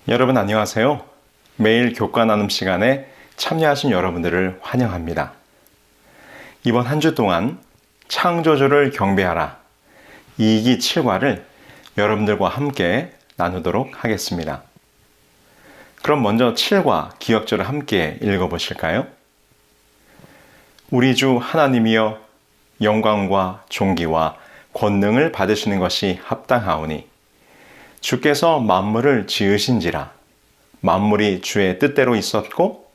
여러분 안녕하세요. 매일 교과 나눔 시간에 참여하신 여러분들을 환영합니다. 이번 한 주 동안 창조주를 경배하라 2기 7과를 여러분들과 함께 나누도록 하겠습니다. 그럼 먼저 7과 기억절을 함께 읽어보실까요? 우리 주 하나님이여 영광과 존귀와 권능을 받으시는 것이 합당하오니 주께서 만물을 지으신지라 만물이 주의 뜻대로 있었고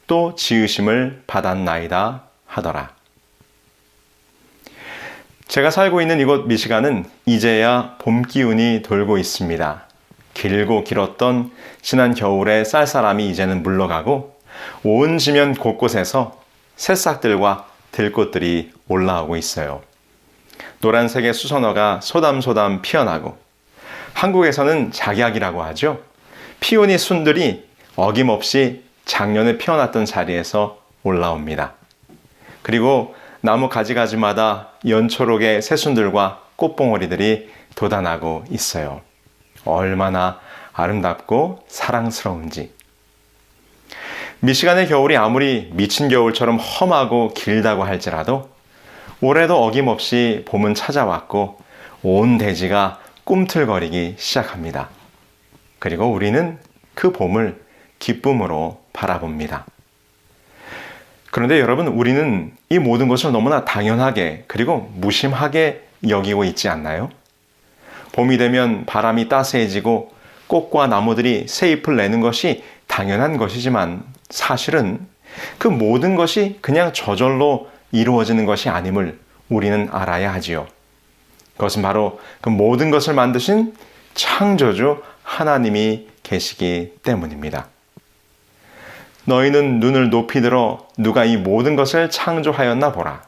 또 지으심을 받았나이다 하더라. 제가 살고 있는 이곳 미시간은 이제야 봄 기운이 돌고 있습니다. 길고 길었던 지난 겨울의 쌀쌀함이 이제는 물러가고 온 지면 곳곳에서 새싹들과 들꽃들이 올라오고 있어요. 노란색의 수선화가 소담소담 피어나고 한국에서는 작약이라고 하죠. 피오니 순들이 어김없이 작년에 피어났던 자리에서 올라옵니다. 그리고 나무 가지가지마다 연초록의 새순들과 꽃봉오리들이 돋아나고 있어요. 얼마나 아름답고 사랑스러운지. 미시간의 겨울이 아무리 미친 겨울처럼 험하고 길다고 할지라도 올해도 어김없이 봄은 찾아왔고 온 대지가 꿈틀거리기 시작합니다. 그리고 우리는 그 봄을 기쁨으로 바라봅니다. 그런데 여러분, 우리는 이 모든 것을 너무나 당연하게 그리고 무심하게 여기고 있지 않나요? 봄이 되면 바람이 따스해지고 꽃과 나무들이 새 잎을 내는 것이 당연한 것이지만 사실은 그 모든 것이 그냥 저절로 이루어지는 것이 아님을 우리는 알아야 하지요. 그것은 바로 그 모든 것을 만드신 창조주 하나님이 계시기 때문입니다. 너희는 눈을 높이 들어 누가 이 모든 것을 창조하였나 보라.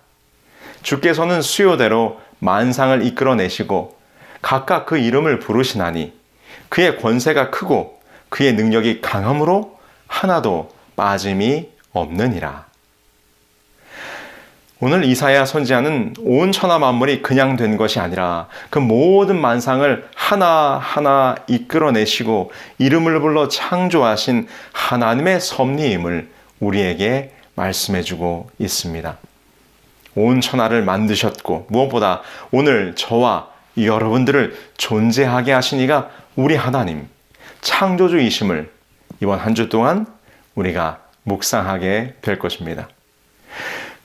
주께서는 수요대로 만상을 이끌어내시고 각각 그 이름을 부르시나니 그의 권세가 크고 그의 능력이 강함으로 하나도 빠짐이 없느니라. 오늘 이사야 선지자는 온 천하 만물이 그냥 된 것이 아니라 그 모든 만상을 하나하나 이끌어내시고 이름을 불러 창조하신 하나님의 섭리임을 우리에게 말씀해주고 있습니다. 온 천하를 만드셨고 무엇보다 오늘 저와 여러분들을 존재하게 하신 이가 우리 하나님, 창조주이심을 이번 한 주 동안 우리가 묵상하게 될 것입니다.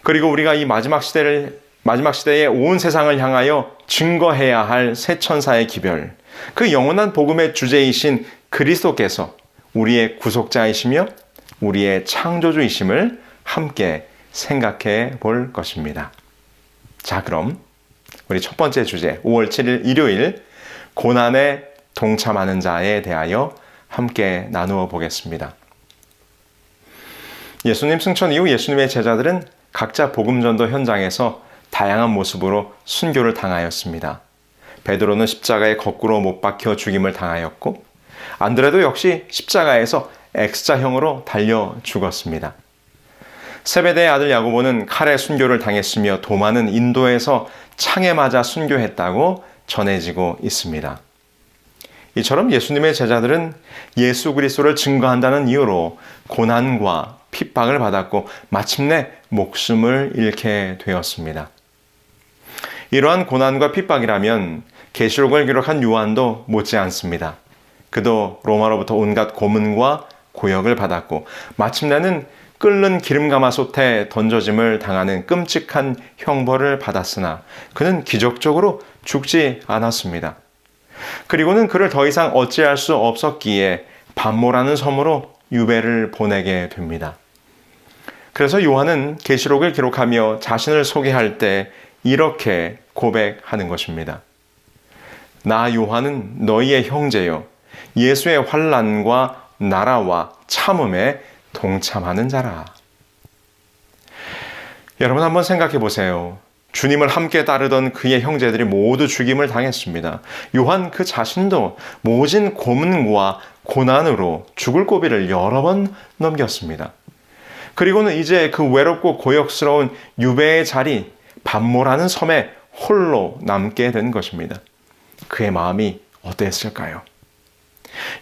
그리고 우리가 이 마지막 시대에 온 세상을 향하여 증거해야 할 새 천사의 기별, 그 영원한 복음의 주제이신 그리스도께서 우리의 구속자이시며 우리의 창조주이심을 함께 생각해 볼 것입니다. 자, 그럼 우리 첫 번째 주제 5월 7일 일요일 고난에 동참하는 자에 대하여 함께 나누어 보겠습니다. 예수님 승천 이후 예수님의 제자들은 각자 복음전도 현장에서 다양한 모습으로 순교를 당하였습니다. 베드로는 십자가에 거꾸로 못 박혀 죽임을 당하였고 안드레도 역시 십자가에서 X자형으로 달려 죽었습니다. 세베대의 아들 야고보는 칼에 순교를 당했으며 도마는 인도에서 창에 맞아 순교했다고 전해지고 있습니다. 이처럼 예수님의 제자들은 예수 그리스도를 증거한다는 이유로 고난과 핍박을 받았고 마침내 목숨을 잃게 되었습니다. 이러한 고난과 핍박이라면 계시록을 기록한 요한도 못지않습니다. 그도 로마로부터 온갖 고문과 고역을 받았고 마침내는 끓는 기름가마솥에 던져짐을 당하는 끔찍한 형벌을 받았으나 그는 기적적으로 죽지 않았습니다. 그리고는 그를 더 이상 어찌할 수 없었기에 반모라는 섬으로 유배를 보내게 됩니다. 그래서 요한은 계시록을 기록하며 자신을 소개할 때 이렇게 고백하는 것입니다. 나 요한은 너희의 형제요 예수의 환난과 나라와 참음에 동참하는 자라. 여러분 한번 생각해 보세요. 주님을 함께 따르던 그의 형제들이 모두 죽임을 당했습니다. 요한 그 자신도 모진 고문과 고난으로 죽을 고비를 여러 번 넘겼습니다. 그리고는 이제 그 외롭고 고역스러운 유배의 자리 반모라는 섬에 홀로 남게 된 것입니다. 그의 마음이 어땠을까요?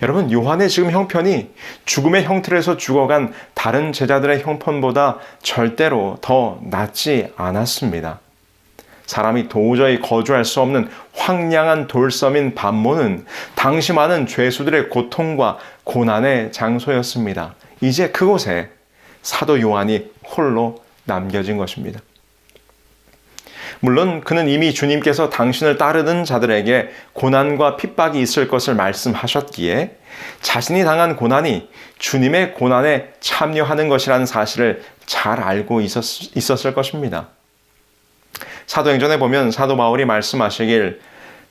여러분, 요한의 지금 형편이 죽음의 형틀에서 죽어간 다른 제자들의 형편보다 절대로 더 낫지 않았습니다. 사람이 도저히 거주할 수 없는 황량한 돌섬인 밤모는 당시 많은 죄수들의 고통과 고난의 장소였습니다. 이제 그곳에 사도 요한이 홀로 남겨진 것입니다. 물론 그는 이미 주님께서 당신을 따르는 자들에게 고난과 핍박이 있을 것을 말씀하셨기에 자신이 당한 고난이 주님의 고난에 참여하는 것이라는 사실을 잘 알고 있었을 것입니다. 사도행전에 보면 사도 바울이 말씀하시길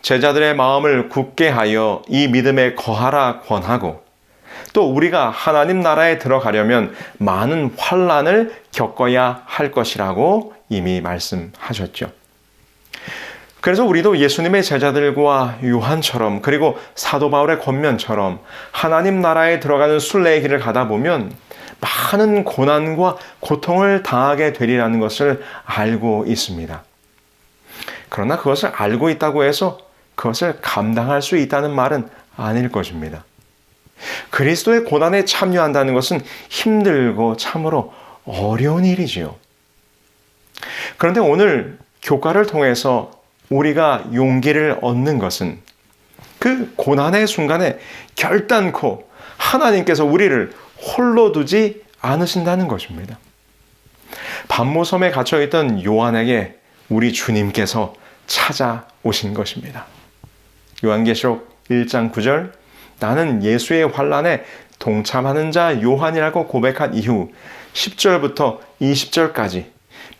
제자들의 마음을 굳게 하여 이 믿음에 거하라 권하고 또 우리가 하나님 나라에 들어가려면 많은 환난을 겪어야 할 것이라고 이미 말씀하셨죠. 그래서 우리도 예수님의 제자들과 요한처럼 그리고 사도 바울의 권면처럼 하나님 나라에 들어가는 순례의 길을 가다 보면 많은 고난과 고통을 당하게 되리라는 것을 알고 있습니다. 그러나 그것을 알고 있다고 해서 그것을 감당할 수 있다는 말은 아닐 것입니다. 그리스도의 고난에 참여한다는 것은 힘들고 참으로 어려운 일이지요. 그런데 오늘 교과를 통해서 우리가 용기를 얻는 것은 그 고난의 순간에 결단코 하나님께서 우리를 홀로 두지 않으신다는 것입니다. 밤모섬에 갇혀있던 요한에게 우리 주님께서 찾아오신 것입니다. 요한계시록 1장 9절 나는 예수의 환난에 동참하는 자 요한이라고 고백한 이후 10절부터 20절까지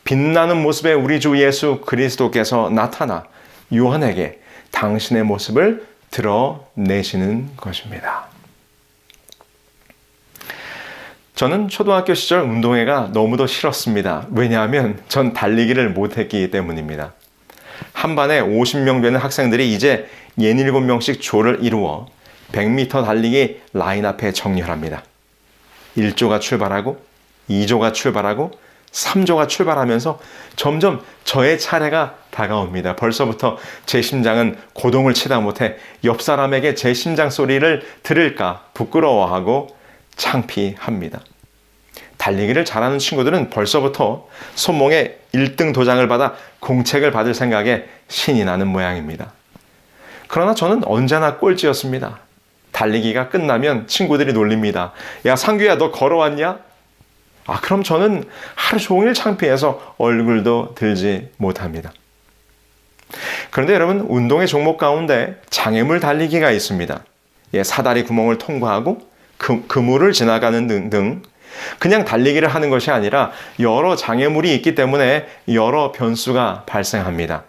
빛나는 모습의 우리 주 예수 그리스도께서 나타나 요한에게 당신의 모습을 드러내시는 것입니다. 저는 초등학교 시절 운동회가 너무도 싫었습니다. 왜냐하면 전 달리기를 못했기 때문입니다. 한 반에 50명 되는 학생들이 이제 67명씩 조를 이루어 100m 달리기 라인 앞에 정렬합니다. 1조가 출발하고 2조가 출발하고 3조가 출발하면서 점점 저의 차례가 다가옵니다. 벌써부터 제 심장은 고동을 치다 못해 옆 사람에게 제 심장 소리를 들을까 부끄러워하고 창피합니다. 달리기를 잘하는 친구들은 벌써부터 손목에 1등 도장을 받아 공책을 받을 생각에 신이 나는 모양입니다. 그러나 저는 언제나 꼴찌였습니다. 달리기가 끝나면 친구들이 놀립니다. 야, 상규야, 너 걸어왔냐? 그럼 저는 하루 종일 창피해서 얼굴도 들지 못합니다. 그런데 여러분, 운동의 종목 가운데 장애물 달리기가 있습니다. 사다리 구멍을 통과하고 그물을 지나가는 등등 그냥 달리기를 하는 것이 아니라 여러 장애물이 있기 때문에 여러 변수가 발생합니다.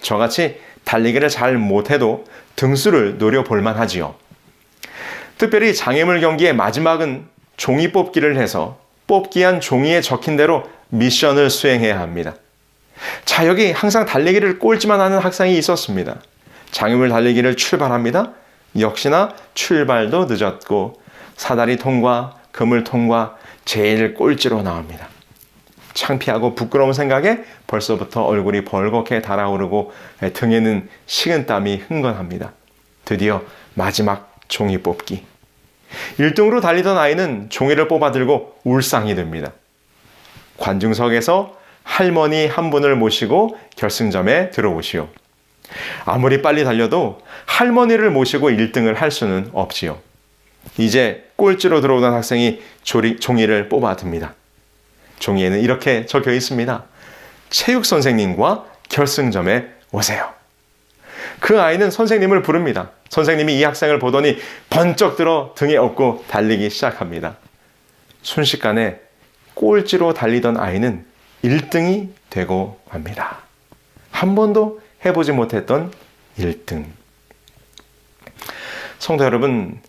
저같이 달리기를 잘 못해도 등수를 노려볼 만하지요. 특별히 장애물 경기의 마지막은 종이 뽑기를 해서 뽑기한 종이에 적힌 대로 미션을 수행해야 합니다. 자, 여기 항상 달리기를 꼴찌만 하는 학생이 있었습니다. 장애물 달리기를 출발합니다. 역시나 출발도 늦었고 사다리 통과, 그물 통과, 제일 꼴찌로 나옵니다. 창피하고 부끄러운 생각에 벌써부터 얼굴이 벌겋게 달아오르고 등에는 식은땀이 흥건합니다. 드디어 마지막 종이 뽑기. 1등으로 달리던 아이는 종이를 뽑아들고 울상이 됩니다. 관중석에서 할머니 한 분을 모시고 결승점에 들어오시오. 아무리 빨리 달려도 할머니를 모시고 1등을 할 수는 없지요. 이제 꼴찌로 들어오던 학생이 종이를 뽑아듭니다. 종이에는 이렇게 적혀 있습니다. 체육 선생님과 결승점에 오세요. 그 아이는 선생님을 부릅니다. 선생님이 이 학생을 보더니 번쩍 들어 등에 업고 달리기 시작합니다. 순식간에 꼴찌로 달리던 아이는 1등이 되고 맙니다. 한 번도 해보지 못했던 1등. 성도 여러분,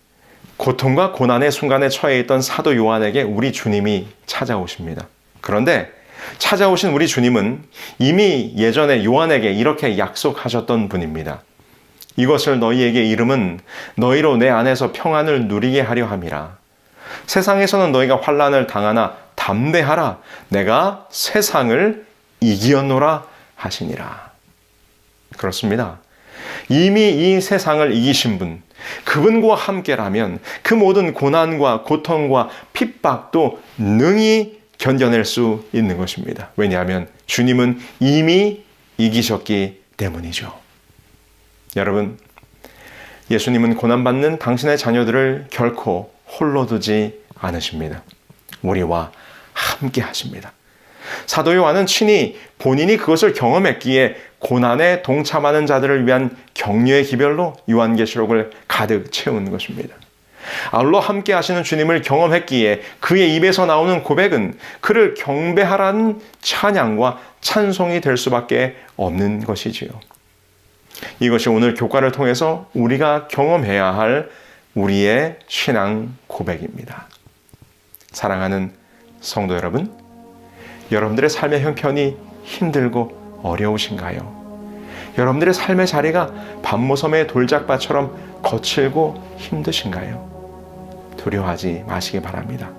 고통과 고난의 순간에 처해 있던 사도 요한에게 우리 주님이 찾아오십니다. 그런데 찾아오신 우리 주님은 이미 예전에 요한에게 이렇게 약속하셨던 분입니다. 이것을 너희에게 이름은 너희로 내 안에서 평안을 누리게 하려 함이라. 세상에서는 너희가 환난을 당하나 담대하라. 내가 세상을 이기었노라 하시니라. 그렇습니다. 이미 이 세상을 이기신 분, 그분과 함께라면 그 모든 고난과 고통과 핍박도 능히 견뎌낼 수 있는 것입니다. 왜냐하면 주님은 이미 이기셨기 때문이죠. 여러분, 예수님은 고난받는 당신의 자녀들을 결코 홀로 두지 않으십니다. 우리와 함께 하십니다. 사도 요한은 친히 본인이 그것을 경험했기에 고난에 동참하는 자들을 위한 격려의 기별로 요한계시록을 가득 채운 것입니다. 아울러 함께 하시는 주님을 경험했기에 그의 입에서 나오는 고백은 그를 경배하라는 찬양과 찬송이 될 수밖에 없는 것이지요. 이것이 오늘 교과를 통해서 우리가 경험해야 할 우리의 신앙 고백입니다. 사랑하는 성도 여러분, 여러분들의 삶의 형편이 힘들고 어려우신가요? 여러분들의 삶의 자리가 밤모섬의 돌짝밭처럼 거칠고 힘드신가요? 두려워하지 마시기 바랍니다.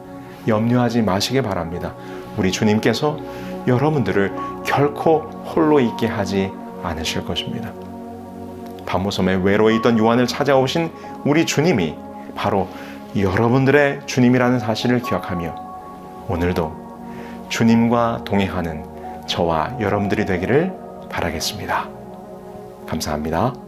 염려하지 마시기 바랍니다. 우리 주님께서 여러분들을 결코 홀로 있게 하지 않으실 것입니다. 밤모섬에 외로이 있던 요한을 찾아오신 우리 주님이 바로 여러분들의 주님이라는 사실을 기억하며 오늘도 주님과 동행하는 저와 여러분들이 되기를 바라겠습니다. 감사합니다.